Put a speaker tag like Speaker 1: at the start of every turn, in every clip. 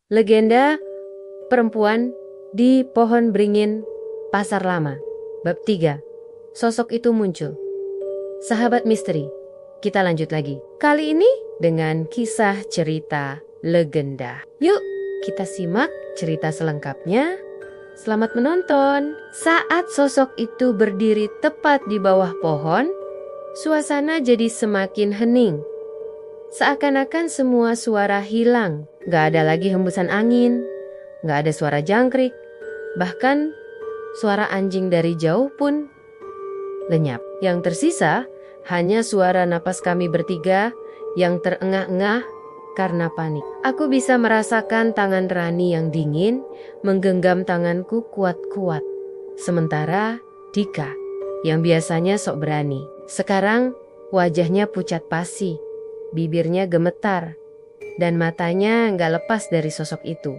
Speaker 1: Legenda perempuan di pohon beringin Pasar Lama. Bab 3. Sosok itu muncul. Sahabat misteri, kita lanjut lagi. Kali ini dengan kisah cerita legenda. Yuk, kita simak cerita selengkapnya. Selamat menonton. Saat sosok itu berdiri tepat di bawah pohon, suasana jadi semakin hening. Seakan-akan semua suara hilang. Gak ada lagi hembusan angin, gak ada suara jangkrik, bahkan suara anjing dari jauh pun lenyap. Yang tersisa hanya suara napas kami bertiga yang terengah-engah karena panik. Aku bisa merasakan tangan Rani yang dingin menggenggam tanganku kuat-kuat. Sementara Dika yang biasanya sok berani, sekarang wajahnya pucat pasi, bibirnya gemetar, dan matanya gak lepas dari sosok itu.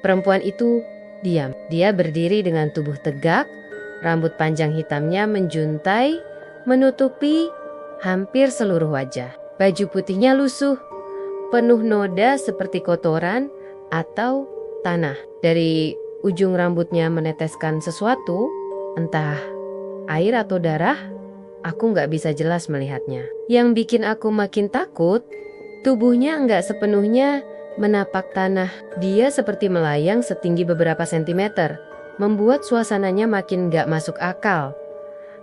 Speaker 1: Perempuan itu diam. Dia berdiri dengan tubuh tegak, rambut panjang hitamnya menjuntai, menutupi hampir seluruh wajah. Baju putihnya lusuh, penuh noda seperti kotoran atau tanah. Dari ujung rambutnya meneteskan sesuatu, entah air atau darah. Aku gak bisa jelas melihatnya. Yang bikin aku makin takut, tubuhnya gak sepenuhnya menapak tanah. Dia seperti melayang setinggi beberapa sentimeter, membuat suasananya makin gak masuk akal.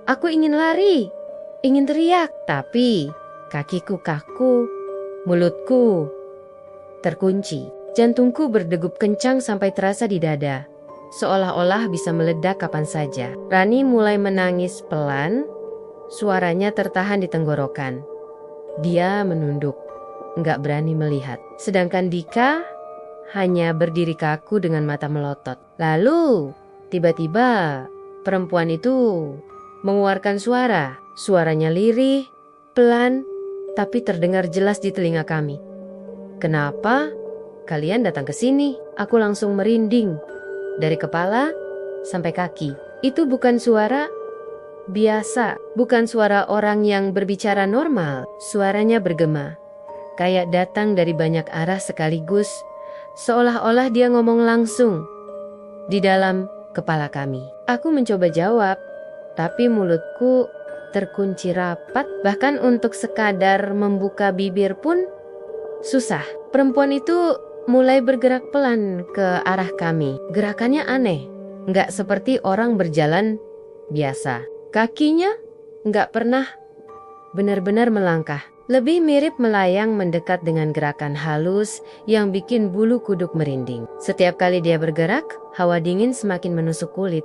Speaker 1: Aku ingin lari, ingin teriak, tapi kakiku kaku, mulutku terkunci. Jantungku berdegup kencang sampai terasa di dada, seolah-olah bisa meledak kapan saja. Rani mulai menangis pelan. Suaranya tertahan di tenggorokan. Dia menunduk, nggak berani melihat. Sedangkan Dika hanya berdiri kaku dengan mata melotot. Lalu, tiba-tiba perempuan itu mengeluarkan suara. Suaranya lirih, pelan, tapi terdengar jelas di telinga kami. Kenapa kalian datang ke sini? Aku langsung merinding. Dari kepala sampai kaki. Itu bukan suara biasa, bukan suara orang yang berbicara normal. Suaranya bergema, kayak datang dari banyak arah sekaligus, seolah-olah dia ngomong langsung di dalam kepala kami. Aku mencoba jawab, tapi mulutku terkunci rapat, bahkan untuk sekadar membuka bibir pun susah. Perempuan itu mulai bergerak pelan ke arah kami. Gerakannya aneh, nggak seperti orang berjalan biasa. Kakinya nggak pernah benar-benar melangkah. Lebih mirip melayang mendekat dengan gerakan halus yang bikin bulu kuduk merinding. Setiap kali dia bergerak, hawa dingin semakin menusuk kulit.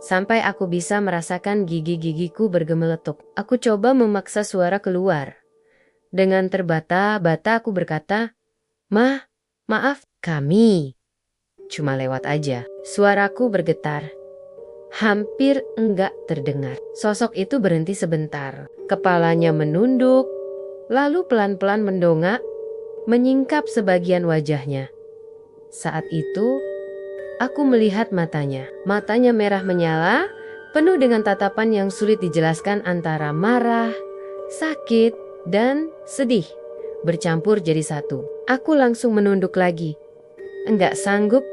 Speaker 1: Sampai aku bisa merasakan gigi-gigiku bergemeletuk. Aku coba memaksa suara keluar. Dengan terbata-bata aku berkata, maaf, kami cuma lewat aja." Suaraku bergetar. Hampir enggak terdengar. Sosok itu berhenti sebentar. Kepalanya menunduk, lalu pelan-pelan mendongak, menyingkap sebagian wajahnya. Saat itu, aku melihat matanya. Matanya merah menyala, penuh dengan tatapan yang sulit dijelaskan antara marah, sakit, dan sedih. Bercampur jadi satu. Aku langsung menunduk lagi. Enggak sanggup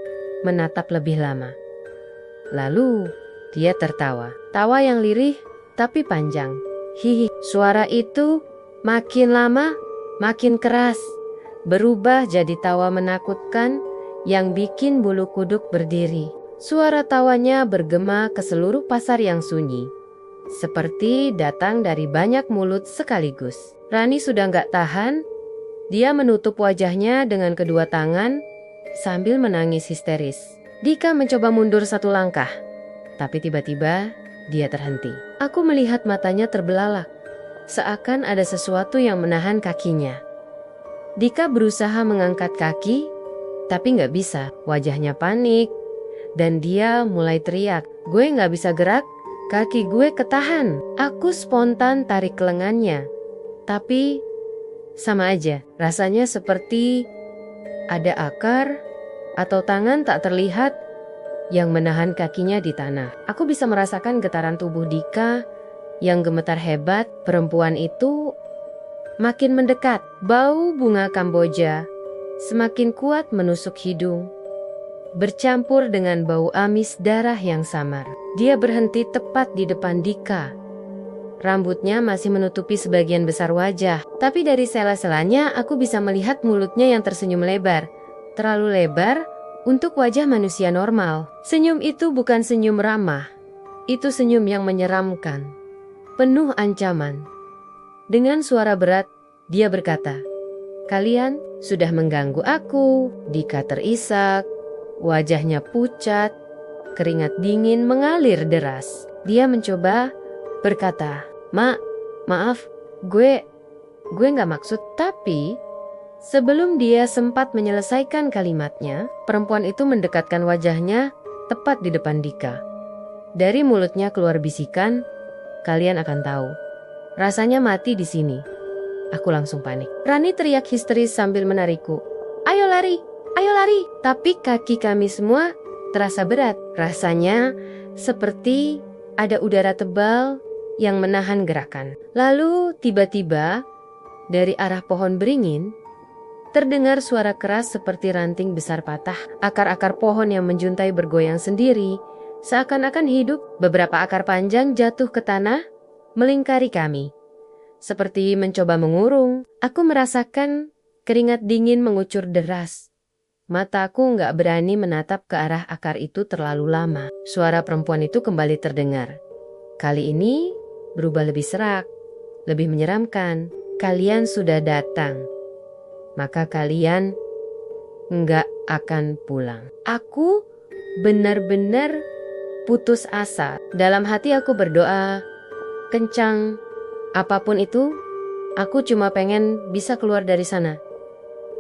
Speaker 1: menatap lebih lama. Lalu dia tertawa. Tawa yang lirih tapi panjang. Hihi. Suara itu makin lama makin keras, berubah jadi tawa menakutkan yang bikin bulu kuduk berdiri. Suara tawanya bergema ke seluruh pasar yang sunyi, seperti datang dari banyak mulut sekaligus. Rani sudah gak tahan. Dia menutup wajahnya dengan kedua tangan sambil menangis histeris. Dika mencoba mundur satu langkah, tapi tiba-tiba dia terhenti. Aku melihat matanya terbelalak, seakan ada sesuatu yang menahan kakinya. Dika berusaha mengangkat kaki, tapi gak bisa. Wajahnya panik, dan dia mulai teriak, "Gue gak bisa gerak, kaki gue ketahan." Aku spontan tarik lengannya, tapi sama aja. Rasanya seperti ada akar atau tangan tak terlihat yang menahan kakinya di tanah. Aku bisa merasakan getaran tubuh Dika yang gemetar hebat. Perempuan itu makin mendekat. Bau bunga Kamboja semakin kuat menusuk hidung, bercampur dengan bau amis darah yang samar. Dia berhenti tepat di depan Dika. Rambutnya masih menutupi sebagian besar wajah, tapi dari sela-selanya aku bisa melihat mulutnya yang tersenyum lebar. Terlalu lebar untuk wajah manusia normal. Senyum itu bukan senyum ramah. Itu senyum yang menyeramkan, penuh ancaman. Dengan suara berat, dia berkata, "Kalian sudah mengganggu aku." Dika terisak, wajahnya pucat, keringat dingin mengalir deras. Dia mencoba berkata, Maaf, gue gak maksud." Tapi sebelum dia sempat menyelesaikan kalimatnya, perempuan itu mendekatkan wajahnya tepat di depan Dika. Dari mulutnya keluar bisikan, "Kalian akan tahu. Rasanya mati di sini." Aku langsung panik. Rani teriak histeris sambil menarikku. Ayo lari! Tapi kaki kami semua terasa berat. Rasanya seperti ada udara tebal yang menahan gerakan. Lalu tiba-tiba dari arah pohon beringin terdengar suara keras seperti ranting besar patah. Akar-akar pohon yang menjuntai bergoyang sendiri, seakan-akan hidup. Beberapa akar panjang jatuh ke tanah, melingkari kami. Seperti mencoba mengurung, aku merasakan keringat dingin mengucur deras. Mataku nggak berani menatap ke arah akar itu terlalu lama. Suara perempuan itu kembali terdengar. Kali ini berubah lebih serak, lebih menyeramkan. "Kalian sudah datang, maka kalian nggak akan pulang." Aku benar-benar putus asa. Dalam hati aku berdoa kencang, apapun itu, aku cuma pengen bisa keluar dari sana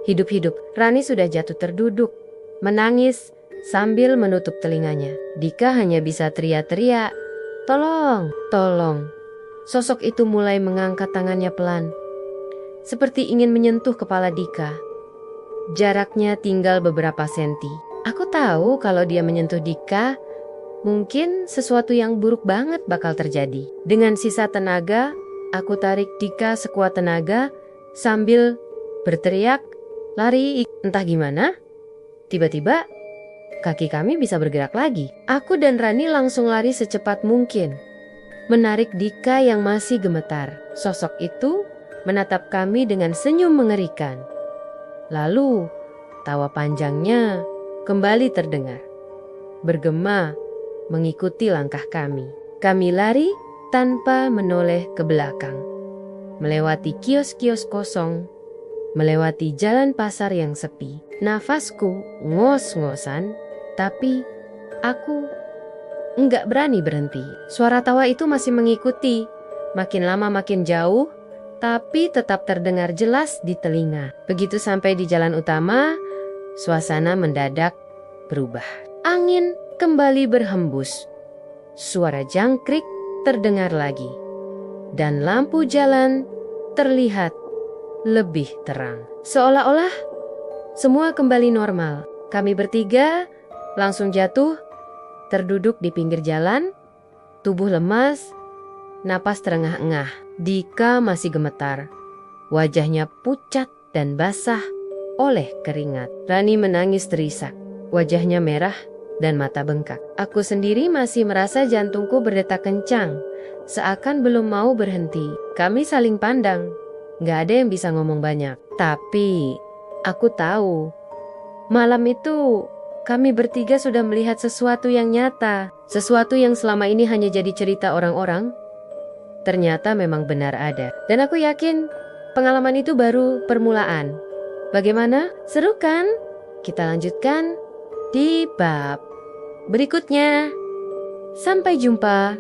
Speaker 1: hidup-hidup. Rani sudah jatuh terduduk, menangis sambil menutup telinganya. Dika hanya bisa teriak-teriak, "Tolong, tolong." Sosok itu mulai mengangkat tangannya pelan, seperti ingin menyentuh kepala Dika. Jaraknya tinggal beberapa senti. Aku tahu kalau dia menyentuh Dika, mungkin sesuatu yang buruk banget bakal terjadi. Dengan sisa tenaga, aku tarik Dika sekuat tenaga sambil berteriak, "Lari!" Entah gimana, tiba-tiba kaki kami bisa bergerak lagi. Aku dan Rani langsung lari secepat mungkin, menarik Dika yang masih gemetar. Sosok itu menatap kami dengan senyum mengerikan. Lalu tawa panjangnya kembali terdengar, bergema mengikuti langkah kami. Kami lari tanpa menoleh ke belakang, melewati kios-kios kosong, melewati jalan pasar yang sepi. Nafasku ngos-ngosan, tapi aku enggak berani berhenti. Suara tawa itu masih mengikuti, makin lama makin jauh, tapi tetap terdengar jelas di telinga. Begitu sampai di jalan utama, suasana mendadak berubah. Angin kembali berhembus, suara jangkrik terdengar lagi, dan lampu jalan terlihat lebih terang. Seolah-olah semua kembali normal. Kami bertiga langsung jatuh, terduduk di pinggir jalan, tubuh lemas, napas terengah-engah. Dika masih gemetar, wajahnya pucat dan basah oleh keringat. Rani menangis terisak, wajahnya merah dan mata bengkak. Aku sendiri masih merasa jantungku berdetak kencang, seakan belum mau berhenti. Kami saling pandang. Gak ada yang bisa ngomong banyak. Tapi aku tahu, malam itu kami bertiga sudah melihat sesuatu yang nyata. Sesuatu yang selama ini hanya jadi cerita orang-orang, ternyata memang benar ada. Dan aku yakin pengalaman itu baru permulaan. Bagaimana? Seru kan? Kita lanjutkan di bab berikutnya. Sampai jumpa.